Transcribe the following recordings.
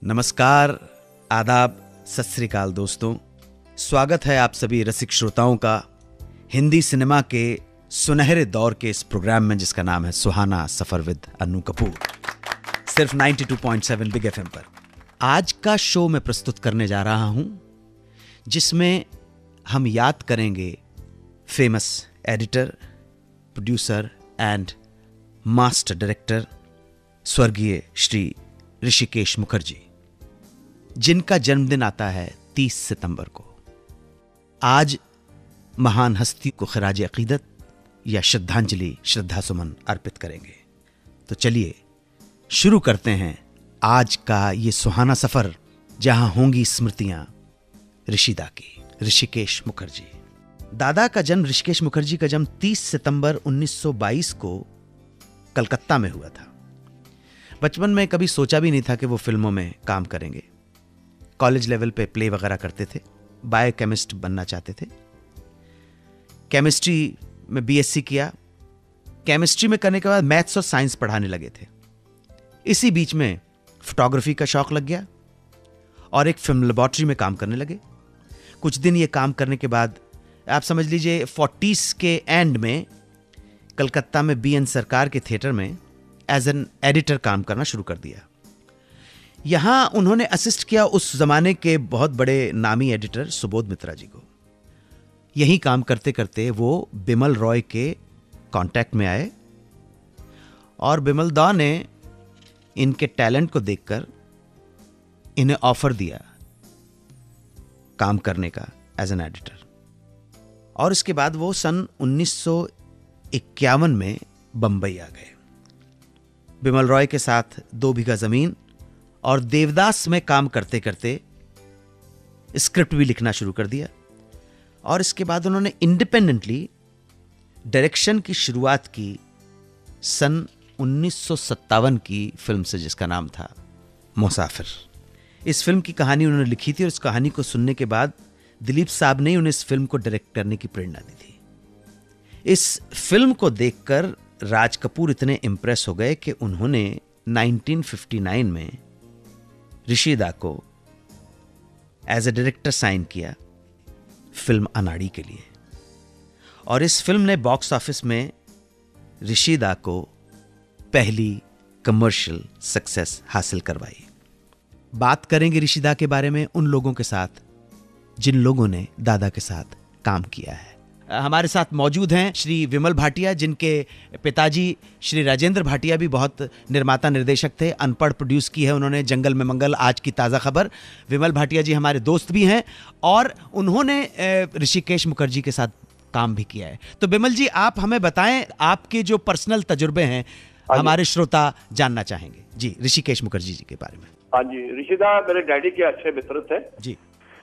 नमस्कार, आदाब, सत श्री अकाल दोस्तों। स्वागत है आप सभी रसिक श्रोताओं का हिंदी सिनेमा के सुनहरे दौर के इस प्रोग्राम में जिसका नाम है सुहाना सफर विद अन्नू कपूर, सिर्फ 92.7 बिग एफएम पर। आज का शो मैं प्रस्तुत करने जा रहा हूं जिसमें हम याद करेंगे famous editor, producer and master director स्वर्गीय श्री ऋषिकेश मुखर्जी, जिनका जन्मदिन आता है 30 सितंबर को। आज महान हस्ती को खराज अकीदत या श्रद्धांजलि, श्रद्धा सुमन अर्पित करेंगे। तो चलिए शुरू करते हैं आज का ये सुहाना सफर, जहां होंगी स्मृतियां ऋषिदा की। ऋषिकेश मुखर्जी। दादा का जन्म, ऋषिकेश मुखर्जी का जन्म 30 सितंबर 1922 को कलकत्ता में हुआ था। बचपन में कभी सोचा भी नहीं था कि वो फिल्मों में काम करेंगे। कॉलेज लेवल पे प्ले वगैरह करते थे, बायोकेमिस्ट बनना चाहते थे। केमिस्ट्री में बीएससी किया। केमिस्ट्री में करने के बाद मैथ्स और साइंस पढ़ाने लगे थे। इसी बीच में फोटोग्राफी का शौक लग गया और एक फिल्म लेबोरेटरी में काम करने लगे। कुछ दिन ये काम करने के बाद आप समझ लीजिए 40s के एंड में कलकत्ता में बीएन सरकार के थिएटर में एज एन एडिटर काम करना शुरू कर दिया। यहां उन्होंने असिस्ट किया उस जमाने के बहुत बड़े नामी एडिटर सुबोध मित्रा जी को। यही काम करते करते वो बिमल रॉय के कांटेक्ट में आए और बिमल दा ने इनके टैलेंट को देखकर इन्हें ऑफर दिया काम करने का एज एन एडिटर। और इसके बाद वो सन 1951 में बंबई आ गए। बिमल रॉय के साथ 2 बीघा जमीन और देवदास में काम करते करते स्क्रिप्ट भी लिखना शुरू कर दिया। और इसके बाद उन्होंने इंडिपेंडेंटली डायरेक्शन की शुरुआत की सन 1957 की फिल्म से, जिसका नाम था मुसाफिर। इस फिल्म की कहानी उन्होंने लिखी थी और इस कहानी को सुनने के बाद दिलीप साहब ने उन्हें इस फिल्म को डायरेक्ट करने की प्रेरणा दी थी। इस फिल्म को देखकर राज कपूर इतने इंप्रेस हो गए कि उन्होंने 1959 में ऋषिदा को एज ए डायरेक्टर साइन किया फिल्म अनाड़ी के लिए। और इस फिल्म ने बॉक्स ऑफिस में ऋषिदा को पहली कमर्शियल सक्सेस हासिल करवाई। बात करेंगे ऋषिदा के बारे में उन लोगों के साथ जिन लोगों ने दादा के साथ काम किया है। हमारे साथ मौजूद हैं श्री विमल भाटिया, जिनके पिताजी श्री राजेंद्र भाटिया भी बहुत निर्माता निर्देशक थे। अनपढ़ प्रोड्यूस की है उन्होंने जंगल में मंगल, आज की ताज़ा खबर। विमल भाटिया जी हमारे दोस्त भी हैं और उन्होंने ऋषिकेश मुखर्जी के साथ काम भी किया है। तो विमल जी, आप हमें बताएं, आपके जो पर्सनल तजुर्बे हैं हमारे श्रोता जानना चाहेंगे जी ऋषिकेश मुखर्जी जी के बारे में। हाँ जी, ऋषिदा मेरे डैडी के अच्छे मित्र थे जी।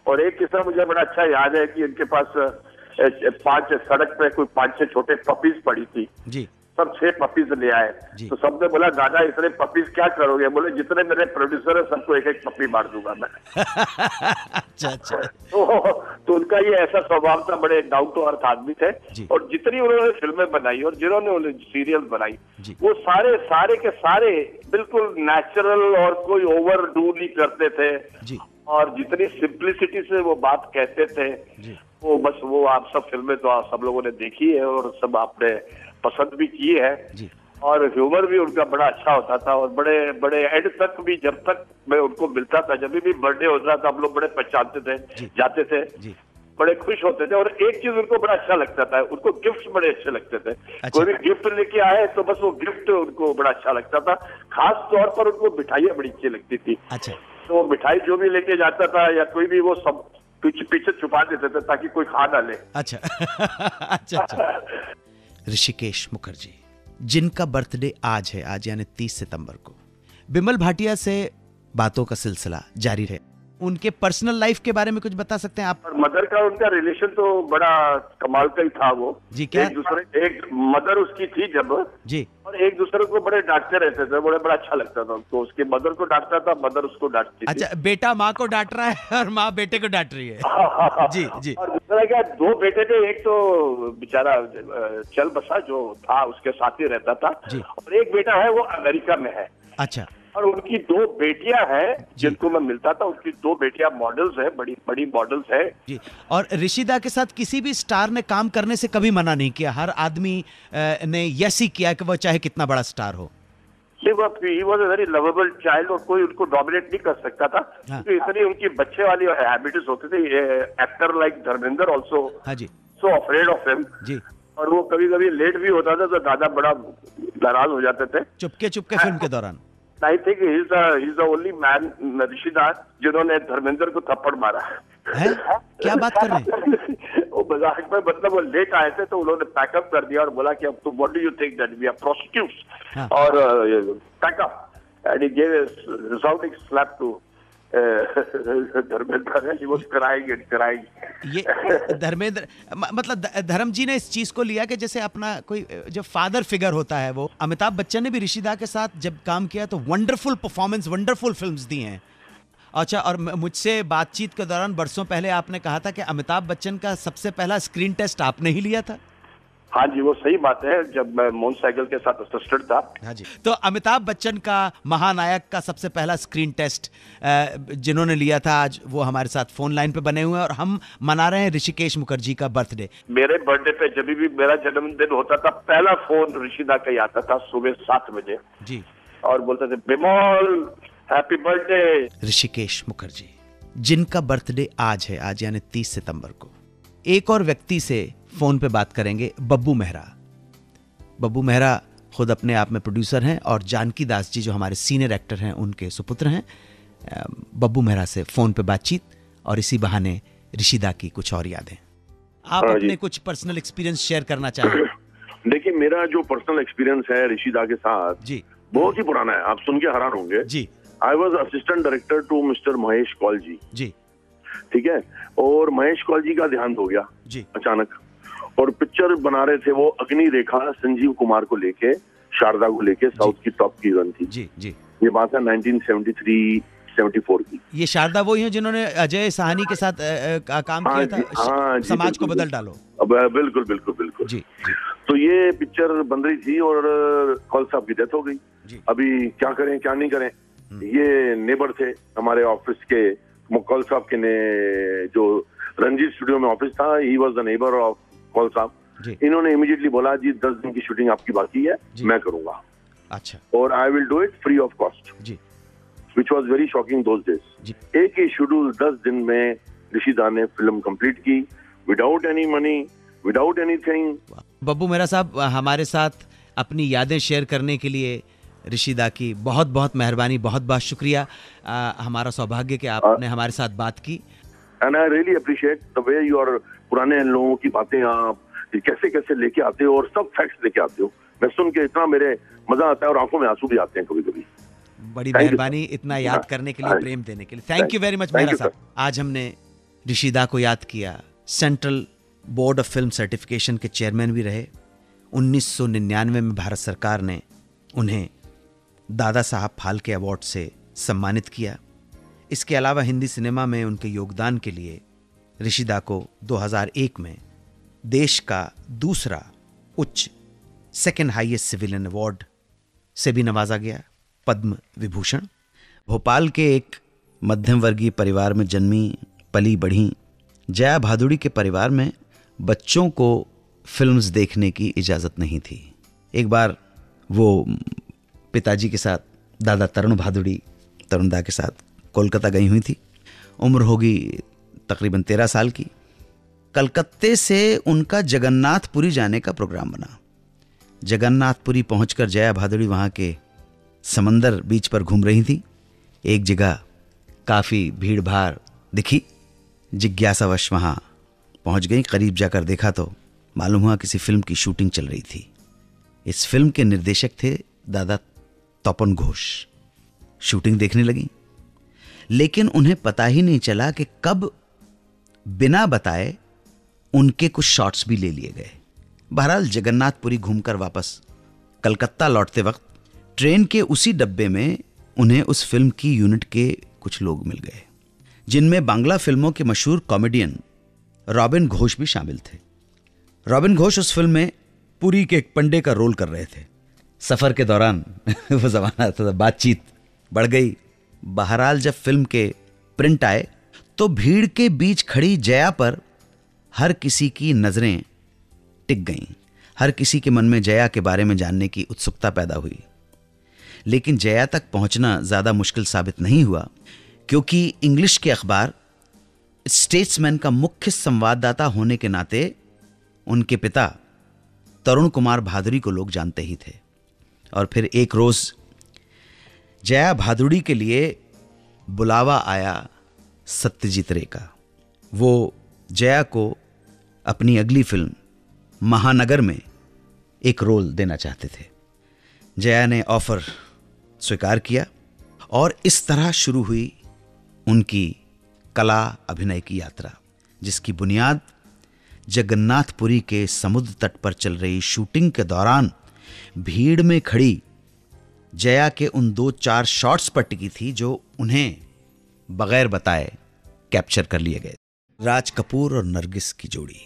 और एक किस्सा मुझे बड़ा अच्छा याद है कि इनके पास 5 सड़क पे कोई 5-6 छोटे पपीज पड़ी थी जी। सब 6 पपीज ले आए। तो सबने बोला, दादा इतने पपीज क्या करोगे? बोले, जितने मेरे प्रोड्यूसर है सबको एक पपी मार दूंगा मैं। अच्छा। तो उनका ये ऐसा स्वभाव था, बड़े डाउन टू अर्थ आदमी थे। और जितनी उन्होंने फिल्में बनाई और जिन्होंने उन्हें सीरियल बनाई वो सारे के सारे बिल्कुल नेचुरल और कोई ओवर डू नहीं करते थे। और जितनी सिंप्लिसिटी से वो बात कहते थे वो बस वो आप सब फिल्में तो आप सब लोगों ने देखी है और सब आपने पसंद भी की है। और ह्यूमर भी उनका बड़ा अच्छा होता था और बड़े बड़े एंड तक भी, जब तक मैं उनको मिलता था, जब भी बर्थडे होता था हम लोग बड़े पहचानते थे, जाते थे, बड़े खुश होते थे। और एक चीज उनको बड़ा अच्छा लगता था, उनको गिफ्ट बड़े अच्छे लगते थे। कोई भी गिफ्ट लेके आए तो बस वो गिफ्ट उनको बड़ा अच्छा लगता था। खास तौर पर उनको मिठाइयाँ बड़ी अच्छी लगती थी। तो मिठाई जो भी लेके जाता था या कोई भी, वो सब पीछे छुपा देते थे ताकि कोई खा ना ले। अच्छा। ऋषिकेश मुखर्जी, जिनका बर्थडे आज है, आज यानी 30 सितंबर को। बिमल भाटिया से बातों का सिलसिला जारी है। उनके पर्सनल लाइफ के बारे में कुछ बता सकते हैं आप? मदर का उनका रिलेशन तो बड़ा कमाल का ही था वो जी। क्या? एक मदर उसकी थी जब जी, और एक दूसरे को बड़े डांटते रहते थे, बड़ा अच्छा लगता था उनको। उसकी मदर को डांटता था, मदर उसको डांटती थी। अच्छा, बेटा माँ को डांट रहा है और माँ बेटे को डांट रही है। जी। और दूसरा क्या, 2 बेटे थे, एक तो बेचारा चल बसा जो था उसके साथ ही रहता था और एक बेटा है वो अमेरिका में है। अच्छा। और उनकी 2 बेटियां हैं जिनको मैं मिलता था, उनकी 2 बेटियां मॉडल्स है, बड़ी बड़ी मॉडल्स है जी। और ऋषिदा के साथ किसी भी स्टार ने काम करने से कभी मना नहीं किया, हर आदमी ने यस ही किया कि वो चाहे कितना बड़ा स्टार हो। He was a very lovable child, और कोई उनको डोमिनेट नहीं कर सकता था। हाँ। तो इतनी उनकी बच्चे वाली हैबिट्स होती थी। एक्टर लाइक धर्मेंद्र ऑल्सो हाँ जी, सो अफ्रेड ऑफ हिम जी। और वो कभी कभी लेट भी होता था तो दादा बड़ा नाराज हो जाते थे चुपके चुपके फिल्म के दौरान। I think he is the only man Rishida जिन्होंने धर्मेंद्र को थप्पड़ मारा है। क्या बात कर रहे हैं? वो मजाक में, मतलब वो लेट आए थे तो उन्होंने पैकअप कर दिया और बोला कि अब तो what do you think that we are prostitutes, और pack up and he give a resounding slap to Dharmendra. He was crying and crying. ये धर्मेंद्र मतलब धर्म जी ने इस चीज को लिया कि जैसे अपना कोई जो फादर फिगर होता है वो। अमिताभ बच्चन ने भी ऋषिदा के साथ जब काम किया तो वंडरफुल परफॉर्मेंस, वंडरफुल फिल्म्स दी हैं। अच्छा, और मुझसे बातचीत के दौरान बरसों पहले आपने कहा था कि अमिताभ बच्चन का सबसे पहला स्क्रीन टेस्ट आपने ही लिया था। हाँ जी, वो सही बात है, जब मैं मोहन साइकिल के साथ असिस्टेंट था। हाँ जी। तो अमिताभ बच्चन का महानायक का सबसे पहला स्क्रीन टेस्ट जिन्होंने लिया था, आज वो हमारे साथ फोन लाइन पे बने हुए हैं और हम मना रहे हैं ऋषिकेश मुखर्जी का बर्थडे। मेरे बर्थडे पे जब भी मेरा जन्मदिन होता था, पहला फोन ऋषिदा का ही आता था सुबह 7 बजे जी, और बोलते थे बिमोल हैप्पी बर्थडे। ऋषिकेश मुखर्जी जिनका बर्थडे आज है, आज यानी 30 सितंबर को। एक और व्यक्ति से फोन पे बात करेंगे, बब्बू मेहरा। बब्बू मेहरा खुद अपने आप में प्रोड्यूसर हैं और जानकी दास जी जो हमारे सीनियर एक्टर हैं उनके सुपुत्र हैं। बब्बू मेहरा से फोन पे बातचीत और इसी बहाने ऋषिदा की कुछ और यादें। आप अपने कुछ पर्सनल एक्सपीरियंस शेयर करना चाहें? देखिए, मेरा जो पर्सनल एक्सपीरियंस है ऋषिदा के साथ जी बहुत ही पुराना है, आप सुन के हैरान होंगे जी। I was assistant director to mister Mahesh Kaul ji. जी, ठीक है, और महेश कौल जी का देहांत हो गया जी अचानक, और पिक्चर बना रहे थे वो अग्नि रेखा, संजीव कुमार को लेके, शारदा को लेके, साउथ की टॉप की रन थी। जी जी। ये बात है 1973-74 की। ये शारदा वही है जिन्होंने अजय साहनी के साथ काम किया था, समाज को बदल डालो। बिल्कुल बिल्कुल बिल्कुल जी। तो ये पिक्चर बन रही थी और कौल साहब की डेथ हो गई। अभी क्या करें क्या नहीं करें। ये नेबर थे हमारे ऑफिस के, कौल साहब के ने जो रंजीत स्टूडियो में ऑफिस था, he was the neighbour of Kaul साहब। इन्होंने इमीडिएटली बोला जी 10 दिन की शूटिंग आपकी बाकी है, मैं करूंगा। अच्छा। और I will do it free of cost, which was very shocking those days. एक ही शेड्यूल 10 दिन में ऋषिदा ने फिल्म कंप्लीट की, without any money, without anything. Babbu Mehra साहब, हमारे साथ अपनी यादें शेयर करने के लिए ऋषिदा की बहुत बहुत मेहरबानी, बहुत बहुत शुक्रिया। हमारा सौभाग्य कि आपने हमारे साथ बात की। And I really appreciate the way you are, पुराने लोगों की बातें आप कैसे कैसे लेके आते हो और सब फैक्ट्स लेके आते हो। मैं सुन के इतना मेरे मजा आता है और आंखों में आंसू भी आते हैं कभी कभी। बड़ी मेहरबानी इतना याद करने के लिए, प्रेम देने के लिए। Thank you very much Mehra साहब। आज हमने ऋषिदा को याद किया। Central board of film certification के चेयरमैन भी रहे। 1999 में भारत सरकार ने उन्हें दादा साहब फाल्के अवार्ड से सम्मानित किया। इसके अलावा हिंदी सिनेमा में उनके योगदान के लिए ऋषिदा को 2001 में देश का दूसरा उच्च सेकेंड हाईएस्ट सिविलियन अवार्ड से भी नवाजा गया, पद्म विभूषण। भोपाल के एक मध्यम वर्गीय परिवार में जन्मी पली बढ़ी जया भादुड़ी के परिवार में बच्चों को फिल्म्स देखने की इजाज़त नहीं थी। एक बार वो पिताजी के साथ, दादा तरुण भादुड़ी, तरुणदा के साथ कोलकाता गई हुई थी। उम्र होगी तकरीबन 13 साल की। कलकत्ते से उनका जगन्नाथपुरी जाने का प्रोग्राम बना। जगन्नाथपुरी पहुंचकर जया भादुड़ी वहाँ के समंदर बीच पर घूम रही थी। एक जगह काफ़ी भीड़ भाड़ दिखी। जिज्ञासावश वहाँ पहुँच गई। करीब जाकर देखा तो मालूम हुआ किसी फिल्म की शूटिंग चल रही थी। इस फिल्म के निर्देशक थे दादा तपन घोष। शूटिंग देखने लगी, लेकिन उन्हें पता ही नहीं चला कि कब बिना बताए उनके कुछ शॉट्स भी ले लिए गए। बहरहाल जगन्नाथपुरी घूमकर वापस कलकत्ता लौटते वक्त ट्रेन के उसी डब्बे में उन्हें उस फिल्म की यूनिट के कुछ लोग मिल गए, जिनमें बांग्ला फिल्मों के मशहूर कॉमेडियन रॉबिन घोष भी शामिल थे। रॉबिन घोष उस फिल्म में पुरी के एक पंडे का रोल कर रहे थे। सफ़र के दौरान वो ज़माना था, बातचीत बढ़ गई। बहरहाल जब फिल्म के प्रिंट आए तो भीड़ के बीच खड़ी जया पर हर किसी की नजरें टिक गईं। हर किसी के मन में जया के बारे में जानने की उत्सुकता पैदा हुई। लेकिन जया तक पहुंचना ज्यादा मुश्किल साबित नहीं हुआ, क्योंकि इंग्लिश के अखबार स्टेट्समैन का मुख्य संवाददाता होने के नाते उनके पिता तरुण कुमार भादुड़ी को लोग जानते ही थे। और फिर एक रोज जया भादुड़ी के लिए बुलावा आया सत्यजीत रे का। वो जया को अपनी अगली फिल्म महानगर में एक रोल देना चाहते थे। जया ने ऑफर स्वीकार किया और इस तरह शुरू हुई उनकी कला अभिनय की यात्रा, जिसकी बुनियाद जगन्नाथपुरी के समुद्र तट पर चल रही शूटिंग के दौरान भीड़ में खड़ी जया के उन 2-4 शॉट्स पर टिकी थी, जो उन्हें बगैर बताए कैप्चर कर लिए गए। राज कपूर और नरगिस की जोड़ी,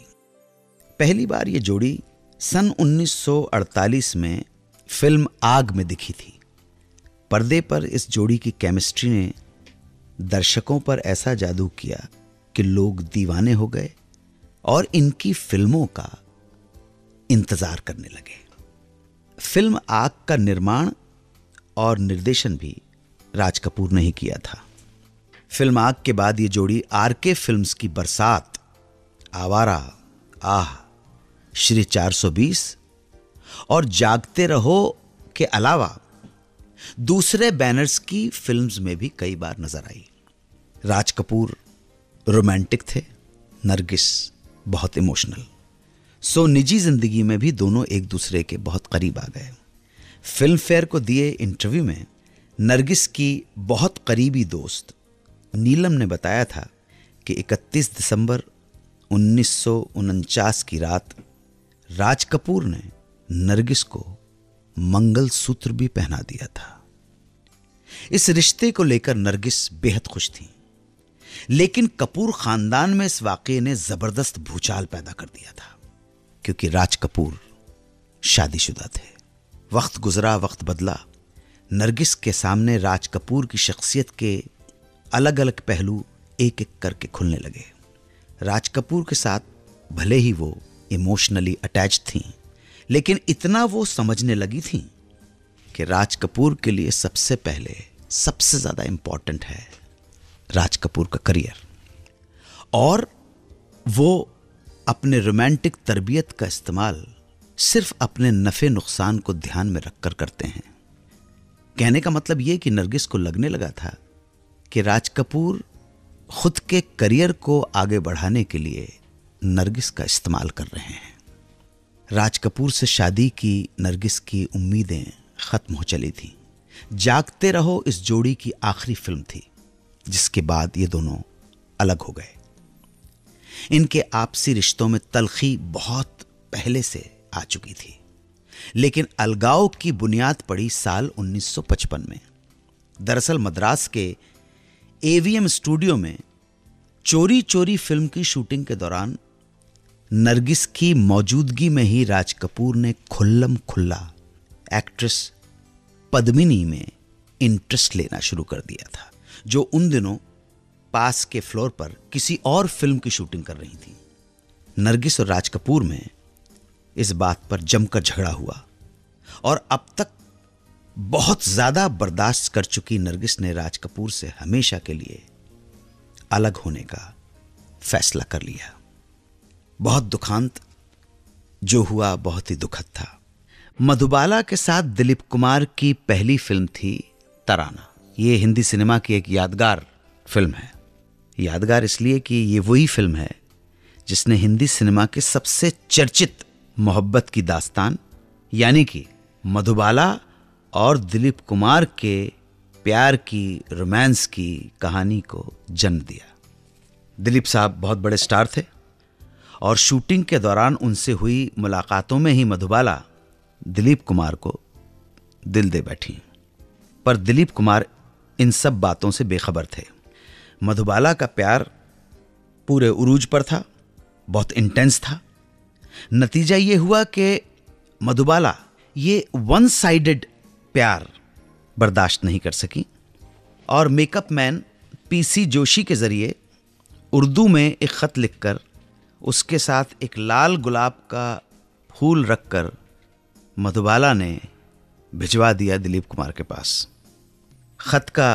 पहली बार यह जोड़ी सन 1948 में फिल्म आग में दिखी थी। पर्दे पर इस जोड़ी की केमिस्ट्री ने दर्शकों पर ऐसा जादू किया कि लोग दीवाने हो गए और इनकी फिल्मों का इंतजार करने लगे। फिल्म आग का निर्माण और निर्देशन भी राज कपूर ने ही किया था। फिल्म आग के बाद ये जोड़ी आरके फिल्म्स की बरसात, आवारा, आह, श्री 420 और जागते रहो के अलावा दूसरे बैनर्स की फिल्म्स में भी कई बार नजर आई। राज कपूर रोमांटिक थे, नरगिस बहुत इमोशनल। सो निजी जिंदगी में भी दोनों एक दूसरे के बहुत करीब आ गए। फिल्म फेयर को दिए इंटरव्यू में नरगिस की बहुत करीबी दोस्त नीलम ने बताया था कि 31 दिसंबर 1949 की रात राज कपूर ने नरगिस को मंगलसूत्र भी पहना दिया था। इस रिश्ते को लेकर नरगिस बेहद खुश थी, लेकिन कपूर खानदान में इस वाकये ने जबरदस्त भूचाल पैदा कर दिया था, क्योंकि राज कपूर शादीशुदा थे। वक्त गुजरा, वक्त बदला, नरगिस के सामने राज कपूर की शख्सियत के अलग अलग पहलू एक एक करके खुलने लगे। राज कपूर के साथ भले ही वो इमोशनली अटैच थीं, लेकिन इतना वो समझने लगी थीं कि राज कपूर के लिए सबसे पहले सबसे ज्यादा इंपॉर्टेंट है राज कपूर का करियर, और वो अपने रोमांटिक तरबियत का इस्तेमाल सिर्फ अपने नफे नुकसान को ध्यान में रखकर करते हैं। कहने का मतलब यह कि नरगिस को लगने लगा था कि राज कपूर खुद के करियर को आगे बढ़ाने के लिए नरगिस का इस्तेमाल कर रहे हैं। राज कपूर से शादी की नरगिस की उम्मीदें खत्म हो चली थीं। जागते रहो इस जोड़ी की आखिरी फिल्म थी, जिसके बाद ये दोनों अलग हो गए। इनके आपसी रिश्तों में तलखी बहुत पहले से आ चुकी थी, लेकिन अलगाव की बुनियाद पड़ी साल 1955 में। दरअसल मद्रास के एवीएम स्टूडियो में चोरी चोरी फिल्म की शूटिंग के दौरान नरगिस की मौजूदगी में ही राज कपूर ने खुल्लम खुल्ला एक्ट्रेस पद्मिनी में इंटरेस्ट लेना शुरू कर दिया था, जो उन दिनों पास के फ्लोर पर किसी और फिल्म की शूटिंग कर रही थी। नरगिस और राज कपूर में इस बात पर जमकर झगड़ा हुआ और अब तक बहुत ज्यादा बर्दाश्त कर चुकी नरगिस ने राज कपूर से हमेशा के लिए अलग होने का फैसला कर लिया। बहुत दुखांत जो हुआ बहुत ही दुखद था। मधुबाला के साथ दिलीप कुमार की पहली फिल्म थी तराना। ये हिंदी सिनेमा की एक यादगार फिल्म है। यादगार इसलिए कि ये वही फिल्म है जिसने हिंदी सिनेमा के सबसे चर्चित मोहब्बत की दास्तान यानी कि मधुबाला और दिलीप कुमार के प्यार की, रोमांस की कहानी को जन्म दिया। दिलीप साहब बहुत बड़े स्टार थे और शूटिंग के दौरान उनसे हुई मुलाकातों में ही मधुबाला दिलीप कुमार को दिल दे बैठी। पर दिलीप कुमार इन सब बातों से बेखबर थे। मधुबाला का प्यार पूरे उरूज पर था, बहुत इंटेंस था। नतीजा ये हुआ कि मधुबाला ये वन साइडेड प्यार बर्दाश्त नहीं कर सकी और मेकअप मैन पीसी जोशी के ज़रिए उर्दू में एक ख़त लिखकर उसके साथ एक लाल गुलाब का फूल रखकर मधुबाला ने भिजवा दिया दिलीप कुमार के पास। ख़त का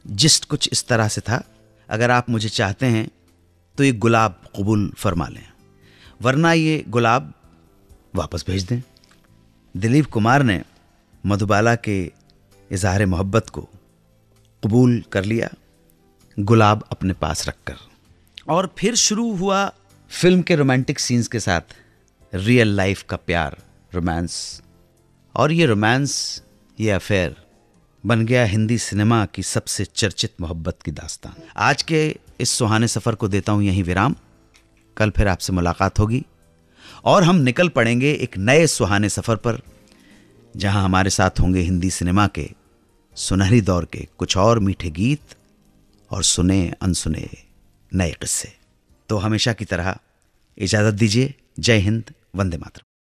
जिस्ट कुछ इस तरह से था, अगर आप मुझे चाहते हैं तो ये गुलाब कबूल फरमा लें, वरना ये गुलाब वापस भेज दें। दिलीप कुमार ने मधुबाला के इज़हार मोहब्बत को कबूल कर लिया, गुलाब अपने पास रखकर। और फिर शुरू हुआ फिल्म के रोमांटिक सीन्स के साथ रियल लाइफ का प्यार, रोमांस। और ये रोमांस, ये अफेयर बन गया हिंदी सिनेमा की सबसे चर्चित मोहब्बत की दास्तान। आज के इस सुहाने सफ़र को देता हूँ यहीं विराम। कल फिर आपसे मुलाकात होगी और हम निकल पड़ेंगे एक नए सुहाने सफ़र पर, जहां हमारे साथ होंगे हिंदी सिनेमा के सुनहरी दौर के कुछ और मीठे गीत और सुने अनसुने नए किस्से। तो हमेशा की तरह इजाज़त दीजिए। जय हिंद, वंदे मातरम।